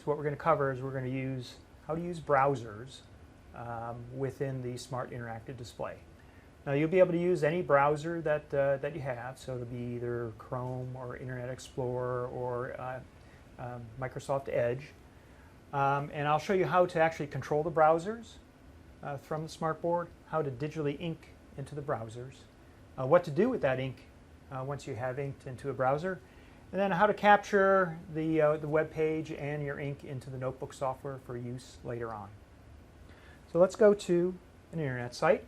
what we're going to cover is we're going to use how to use browsers within the Smart Interactive Display. Now you'll be able to use any browser that you have, so it'll be either Chrome or Internet Explorer or Microsoft Edge. And I'll show you how to actually control the browsers from the smartboard, how to digitally ink into the browsers, what to do with that ink once you have inked into a browser, and then how to capture the web page and your ink into the notebook software for use later on. So let's go to an internet site.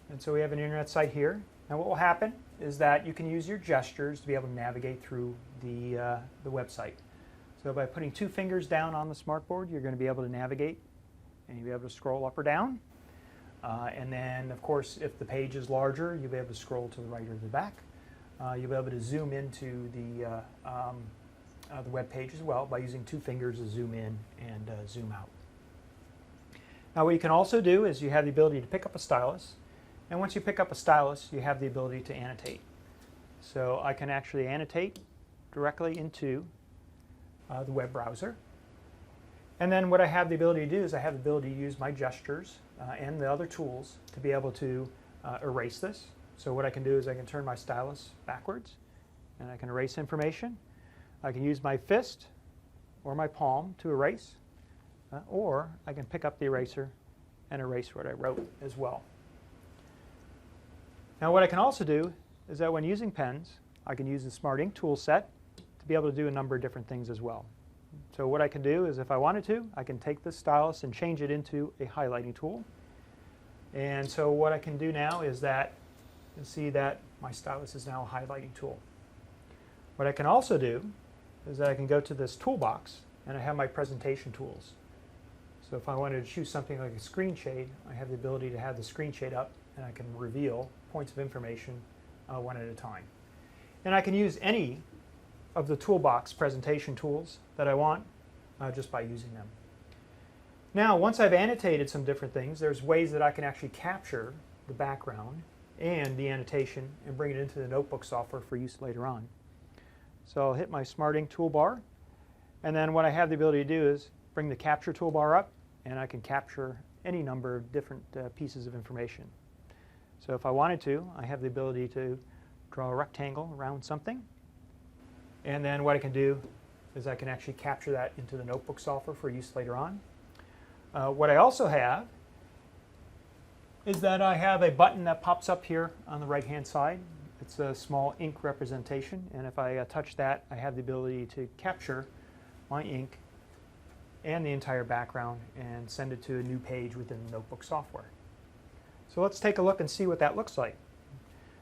And so we have an internet site here. Now what will happen is that you can use your gestures to be able to navigate through the website. So by putting two fingers down on the smartboard, you're going to be able to navigate and you'll be able to scroll up or down. And then, of course, if the page is larger, you'll be able to scroll to the right or the back. You'll be able to zoom into the web page as well by using two fingers to zoom in and zoom out. Now what you can also do is you have the ability to pick up a stylus. And once you pick up a stylus, you have the ability to annotate. So I can actually annotate directly into the web browser. And then what I have the ability to do is I have the ability to use my gestures and the other tools to be able to erase this. So what I can do is I can turn my stylus backwards and I can erase information. I can use my fist or my palm to erase, or I can pick up the eraser and erase what I wrote as well. Now what I can also do is that when using pens, I can use the Smart Ink tool set to be able to do a number of different things as well. So what I can do is if I wanted to, I can take this stylus and change it into a highlighting tool. And so what I can do now is that you can see that my stylus is now a highlighting tool. What I can also do is that I can go to this toolbox and I have my presentation tools. So if I wanted to choose something like a screen shade, I have the ability to have the screen shade up and I can reveal points of information one at a time. And I can use any of the toolbox presentation tools that I want just by using them. Now once I've annotated some different things, there's ways that I can actually capture the background and the annotation and bring it into the notebook software for use later on. So I'll hit my Smart Ink toolbar, and then what I have the ability to do is bring the capture toolbar up and I can capture any number of different pieces of information. So if I wanted to, I have the ability to draw a rectangle around something, and then what I can do is I can actually capture that into the notebook software for use later on. What I also have is that I have a button that pops up here on the right hand side. It's a small ink representation, and if I touch that, I have the ability to capture my ink and the entire background and send it to a new page within the notebook software. So let's take a look and see what that looks like.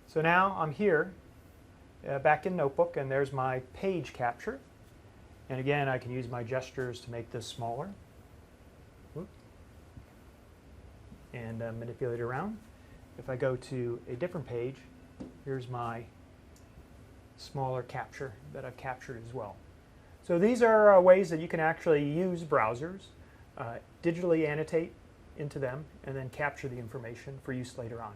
So now I'm here back in Notebook, and there's my page capture. And again, I can use my gestures to make this smaller and manipulate it around. If I go to a different page, here's my smaller capture that I've captured as well. So these are ways that you can actually use browsers, digitally annotate into them, and then capture the information for use later on.